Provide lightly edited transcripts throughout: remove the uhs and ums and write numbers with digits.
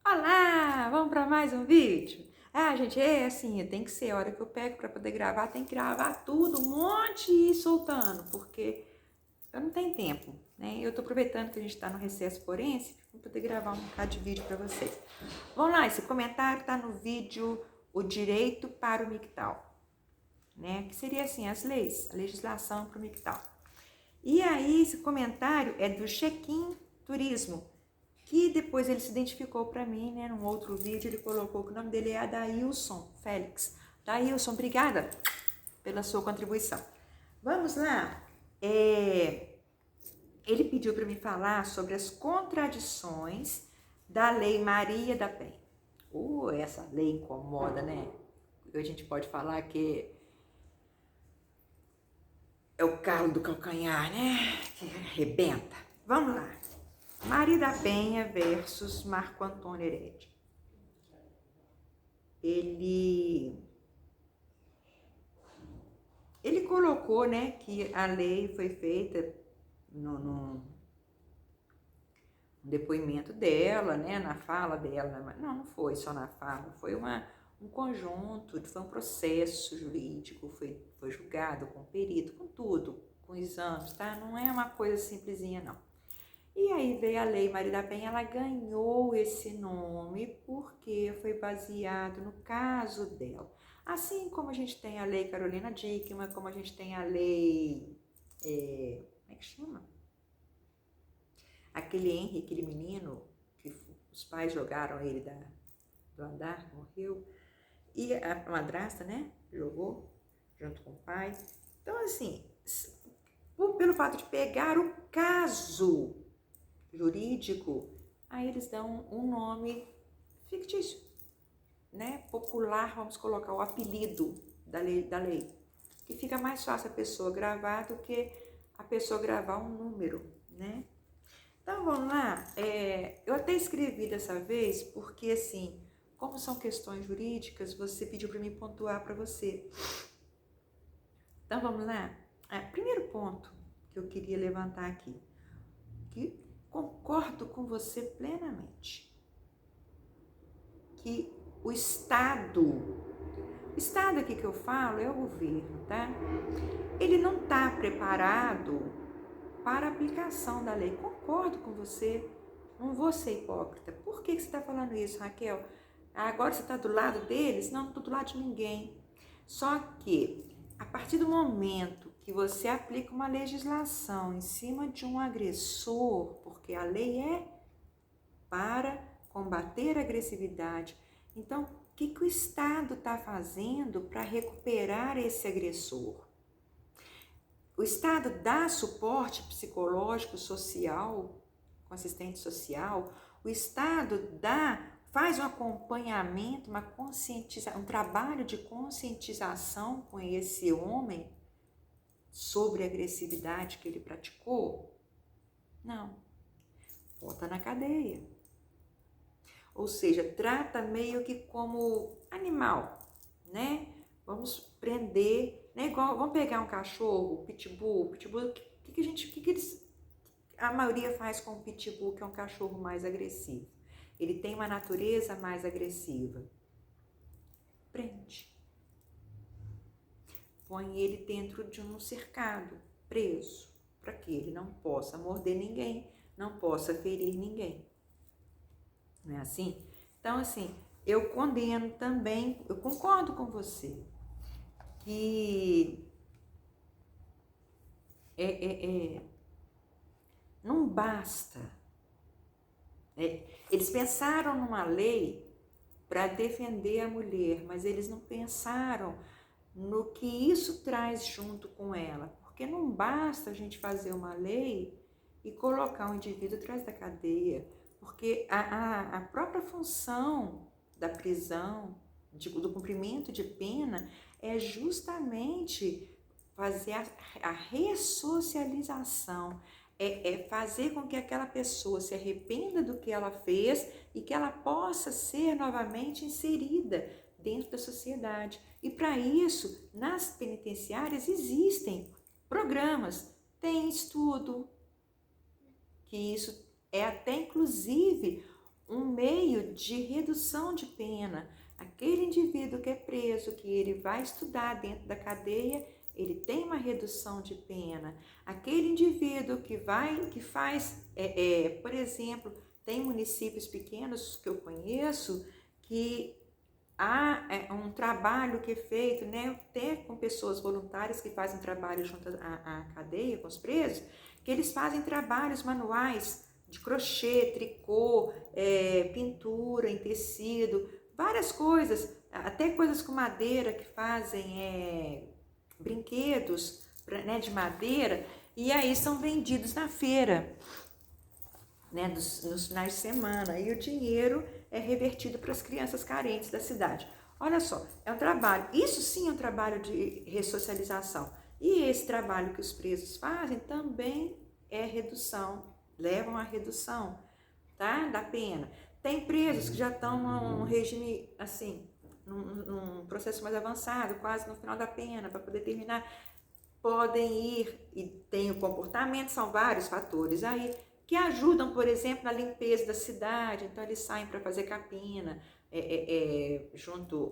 Olá, vamos para mais um vídeo? Gente, é assim, tem que ser a hora que eu pego para poder gravar, tem que gravar tudo, um monte e ir soltando, porque eu não tenho tempo, né? Eu tô aproveitando que a gente tá no recesso forense para poder gravar um bocado de vídeo para vocês. Vamos lá, esse comentário tá no vídeo O Direito para o MGTOW, né? Que seria assim, as leis, a legislação para o MGTOW. E aí, esse comentário é do Check-in Turismo, que depois ele se identificou para mim, né? Num outro vídeo ele colocou que o nome dele é Adailson Félix. Adailson, obrigada pela sua contribuição. Vamos lá. Ele pediu para me falar sobre as contradições da Lei Maria da Penha. Essa lei incomoda, né? A gente pode falar que é o calo do calcanhar, né? Que arrebenta. Vamos lá. Maria da Penha versus Marco Antônio Heredia. Ele colocou, né, que a lei foi feita no depoimento dela, né, na fala dela. Não foi só na fala, foi um conjunto, foi um processo jurídico, foi julgado com perito, com tudo, com exames, tá? Não é uma coisa simplesinha, não. E aí veio a Lei Maria da Penha, ela ganhou esse nome porque foi baseado no caso dela. Assim como a gente tem a Lei Carolina Dickmann, como a gente tem a Lei... como é que chama? Aquele Henry, aquele menino que os pais jogaram ele do andar, morreu. E a madrasta, né, jogou junto com o pai. Então, assim, pelo fato de pegar o caso jurídico, aí eles dão um nome fictício, né? Popular, vamos colocar o apelido da lei, que fica mais fácil a pessoa gravar do que a pessoa gravar um número, né? Então vamos lá, eu até escrevi dessa vez porque assim, como são questões jurídicas, você pediu para mim pontuar para você. Então vamos lá, primeiro ponto que eu queria levantar aqui, que concordo com você plenamente, que o Estado aqui que eu falo é o governo, tá? Ele não está preparado para a aplicação da lei. Concordo com você, não vou ser hipócrita. Por que você está falando isso, Raquel? Agora você está do lado deles? Não estou do lado de ninguém. Só que, a partir do momento que você aplica uma legislação em cima de um agressor, porque a lei é para combater a agressividade, então, o que o Estado está fazendo para recuperar esse agressor? O Estado dá suporte psicológico, social, com assistente social. O Estado faz um acompanhamento, um trabalho de conscientização com esse homem sobre a agressividade que ele praticou? Não. Bota na cadeia. Ou seja, trata meio que como animal, né? Vamos prender, né? Igual, vamos pegar um cachorro, pitbull, a maioria faz com o pitbull, que é um cachorro mais agressivo. Ele tem uma natureza mais agressiva. Prende. Põe ele dentro de um cercado, preso, para que ele não possa morder ninguém, não possa ferir ninguém. Não é assim? Então, assim, eu condeno também, eu concordo com você, que não basta. Eles pensaram numa lei para defender a mulher, mas eles não pensaram no que isso traz junto com ela. Porque não basta a gente fazer uma lei e colocar um indivíduo atrás da cadeia, porque a própria função da prisão, do cumprimento de pena, é justamente fazer a ressocialização, fazer com que aquela pessoa se arrependa do que ela fez e que ela possa ser novamente inserida dentro da sociedade. E para isso, nas penitenciárias existem programas, tem estudo, que isso é até inclusive um meio de redução de pena. Aquele indivíduo que é preso, que ele vai estudar dentro da cadeia, ele tem uma redução de pena. Aquele indivíduo que faz, por exemplo, tem municípios pequenos que eu conheço que há um trabalho que é feito, né, até com pessoas voluntárias que fazem trabalho junto à cadeia, com os presos, que eles fazem trabalhos manuais de crochê, tricô, pintura em tecido, várias coisas, até coisas com madeira que fazem brinquedos, né, de madeira, e aí são vendidos na feira, né, nos finais de semana, e o dinheiro é revertido para as crianças carentes da cidade. Olha só, é um trabalho, isso sim é um trabalho de ressocialização. E esse trabalho que os presos fazem também é redução, levam à redução, tá, da pena. Tem presos que já estão num regime, assim, num processo mais avançado, quase no final da pena, para poder terminar, podem ir, e tem o comportamento, são vários fatores aí, que ajudam, por exemplo, na limpeza da cidade. Então eles saem para fazer capina, junto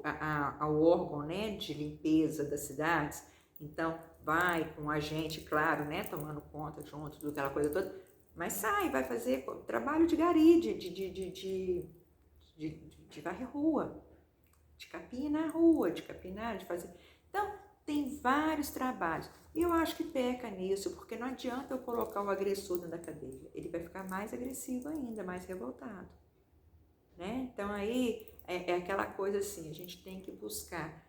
ao órgão, né, de limpeza das cidades. Então vai com a gente, claro, né, tomando conta junto daquela coisa toda, mas sai, vai fazer trabalho de gari, de varrer rua, de capinar a rua, de capinar, de fazer. Então tem vários trabalhos. E eu acho que peca nisso, porque não adianta eu colocar o agressor dentro da cadeia. Ele vai ficar mais agressivo ainda, mais revoltado, né? Então aí é aquela coisa assim, a gente tem que buscar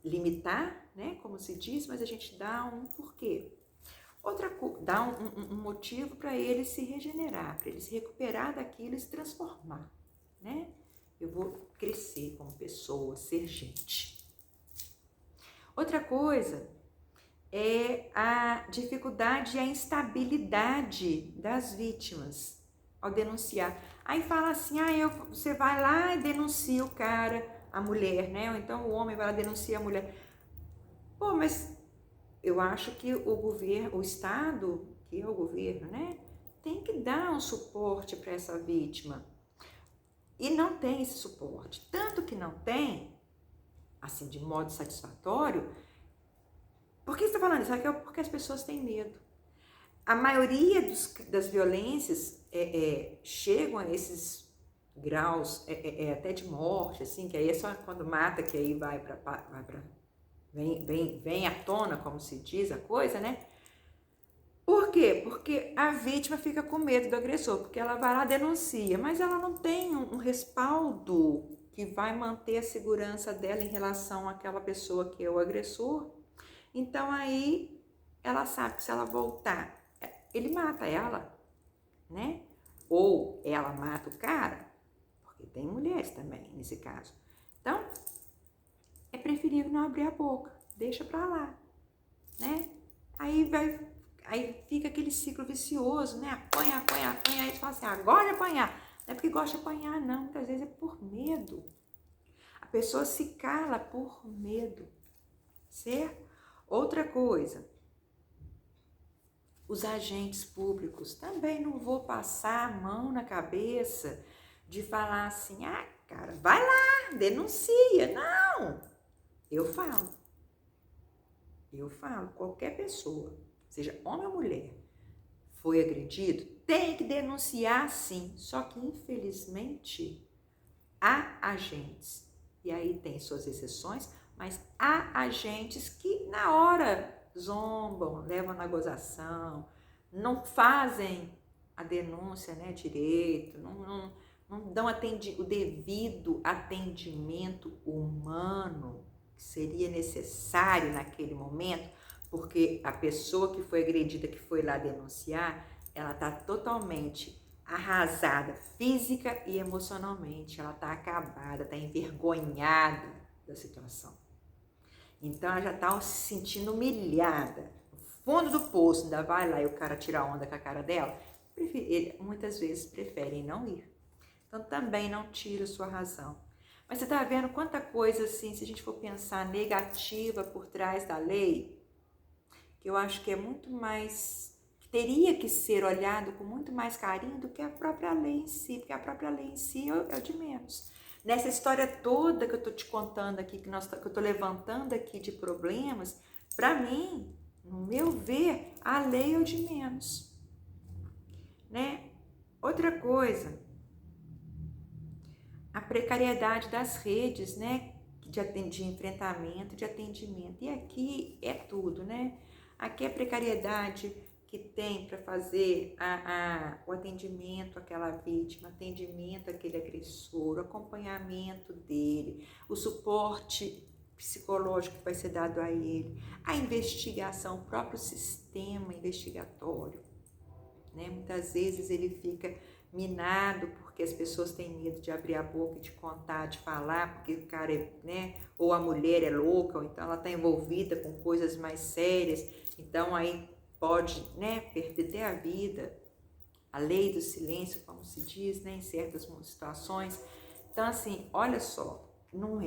limitar, né? Como se diz, mas a gente dá um porquê. Dá um motivo para ele se regenerar, para ele se recuperar daquilo e se transformar, né? Eu vou crescer como pessoa, ser gente. Outra coisa é a dificuldade e a instabilidade das vítimas ao denunciar. Aí fala assim, você vai lá e denuncia o cara, a mulher, né? Ou então o homem vai lá e denuncia a mulher. Pô, mas eu acho que o governo, o Estado, que é o governo, né? Tem que dar um suporte para essa vítima. E não tem esse suporte. Tanto que não tem, assim, de modo satisfatório. Por que você está falando isso? É porque as pessoas têm medo. A maioria das violências chegam a esses graus até de morte, assim, que aí é só quando mata, que aí vem à tona, como se diz a coisa, né? Por quê? Porque a vítima fica com medo do agressor, porque ela vai lá e denuncia, mas ela não tem um respaldo que vai manter a segurança dela em relação àquela pessoa que é o agressor. Então aí ela sabe que se ela voltar, ele mata ela, né? Ou ela mata o cara, porque tem mulheres também nesse caso. Então, é preferível não abrir a boca, deixa pra lá, né? Aí fica aquele ciclo vicioso, né? Apanha, aí tu fala assim, agora apanhar. Não é porque gosta de apanhar, não, muitas vezes é por medo. A pessoa se cala por medo, certo? Outra coisa, os agentes públicos, também não vou passar a mão na cabeça de falar assim, cara, vai lá, denuncia. Não, eu falo, qualquer pessoa, seja homem ou mulher, foi agredido, tem que denunciar sim, só que infelizmente há agentes, e aí tem suas exceções, mas há agentes que na hora zombam, levam na gozação, não fazem a denúncia, né, direito, não dão o devido atendimento humano que seria necessário naquele momento, porque a pessoa que foi agredida, que foi lá denunciar, ela está totalmente arrasada física e emocionalmente, ela está acabada, está envergonhada da situação. Então ela já está se sentindo humilhada, no fundo do poço, ainda vai lá e o cara tira onda com a cara dela. Muitas vezes preferem não ir. Então também não tira sua razão. Mas você está vendo quanta coisa assim, se a gente for pensar negativa por trás da lei, que eu acho que é muito mais, que teria que ser olhado com muito mais carinho do que a própria lei em si, porque a própria lei em si é o de menos. Nessa história toda que eu estou te contando aqui, que eu estou levantando aqui de problemas, para mim, no meu ver, a lei é o de menos, né? Outra coisa, a precariedade das redes, né? De enfrentamento, de atendimento. E aqui é tudo, né? Aqui é a precariedade que tem para fazer o atendimento àquela vítima, atendimento àquele agressor, o acompanhamento dele, o suporte psicológico que vai ser dado a ele, a investigação, o próprio sistema investigatório, né? Muitas vezes ele fica minado porque as pessoas têm medo de abrir a boca, de contar, de falar, porque o cara é, né? Ou a mulher é louca, ou então ela está envolvida com coisas mais sérias, então aí pode, né, perder até a vida, a lei do silêncio, como se diz, né, em certas situações. Então, assim, olha só, não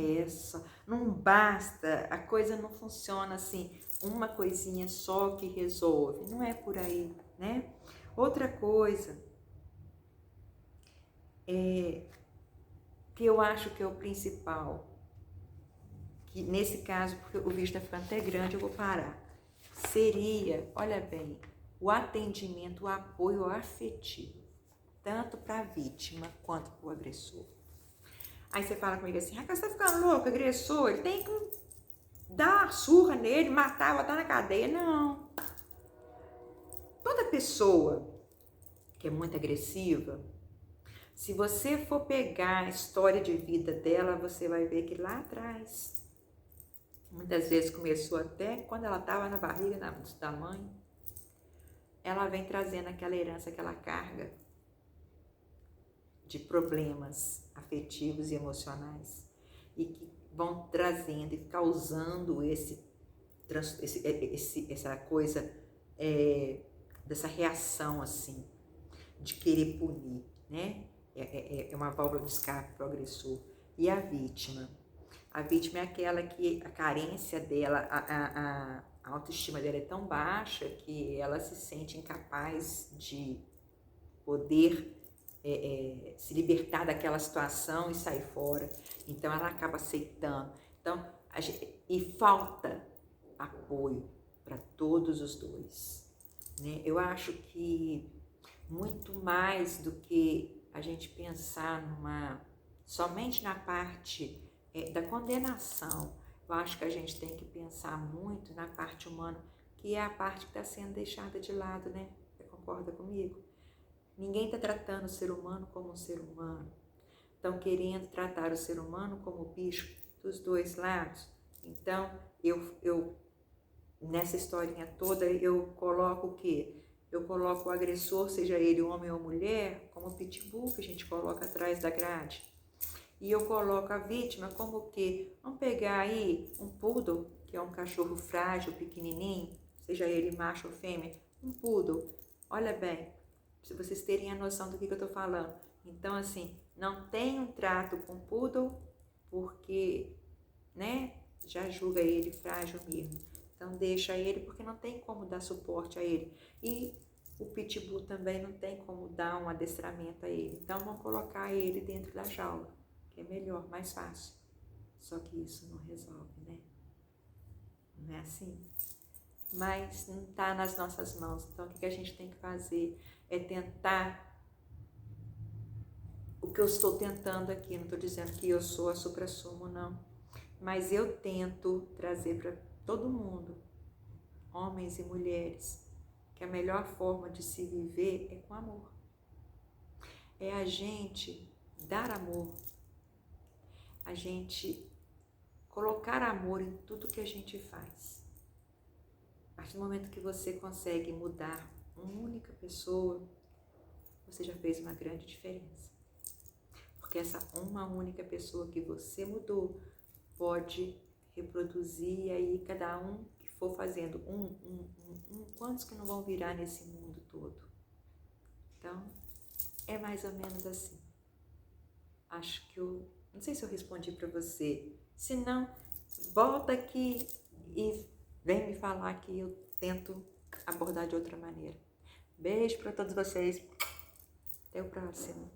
basta, a coisa não funciona assim, uma coisinha só que resolve, não é por aí, né? Outra coisa que eu acho que é o principal, que nesse caso, porque o vídeo está ficando até grande, eu vou parar, seria, olha bem, o atendimento, o apoio afetivo, tanto para a vítima quanto para o agressor. Aí você fala comigo assim, Raquel, você tá ficando louco, agressor, ele tem que dar uma surra nele, matar, botar na cadeia. Não. Toda pessoa que é muito agressiva, se você for pegar a história de vida dela, você vai ver que lá atrás, muitas vezes começou até quando ela estava na barriga da mãe, ela vem trazendo aquela herança, aquela carga de problemas afetivos e emocionais e que vão trazendo e causando essa coisa, dessa reação assim, de querer punir, né? É uma válvula de escape para o agressor. E a vítima? A vítima é aquela que a carência dela, a autoestima dela é tão baixa que ela se sente incapaz de poder se libertar daquela situação e sair fora. Então ela acaba aceitando. Então, e falta apoio para todos os dois, né? Eu acho que muito mais do que a gente pensar somente na parte da condenação, eu acho que a gente tem que pensar muito na parte humana, que é a parte que está sendo deixada de lado, né? Você concorda comigo? Ninguém está tratando o ser humano como um ser humano. Estão querendo tratar o ser humano como bicho dos dois lados. Então, eu nessa historinha toda, eu coloco o quê? Eu coloco o agressor, seja ele homem ou mulher, como o pitbull que a gente coloca atrás da grade. E eu coloco a vítima como o quê? Vamos pegar aí um poodle, que é um cachorro frágil, pequenininho, seja ele macho ou fêmea, um poodle. Olha bem, se vocês terem a noção do que eu estou falando. Então, assim, não tem um trato com o poodle, porque, né, já julga ele frágil mesmo. Então, deixa ele, porque não tem como dar suporte a ele. E o pitbull também não tem como dar um adestramento a ele. Então, vamos colocar ele dentro da jaula, que é melhor, mais fácil. Só que isso não resolve, né? Não é assim? Mas não está nas nossas mãos. Então, o que a gente tem que fazer é tentar o que eu estou tentando aqui. Não estou dizendo que eu sou a supra-sumo, não. Mas eu tento trazer para todo mundo, homens e mulheres, que a melhor forma de se viver é com amor. É a gente dar amor, a gente colocar amor em tudo que a gente faz. A partir do momento que você consegue mudar uma única pessoa, você já fez uma grande diferença. Porque essa uma única pessoa que você mudou pode reproduzir aí cada um que for fazendo quantos que não vão virar nesse mundo todo? Então, é mais ou menos assim. Acho que não sei se eu respondi para você. Se não, volta aqui e vem me falar que eu tento abordar de outra maneira. Beijo para todos vocês. Até o próximo.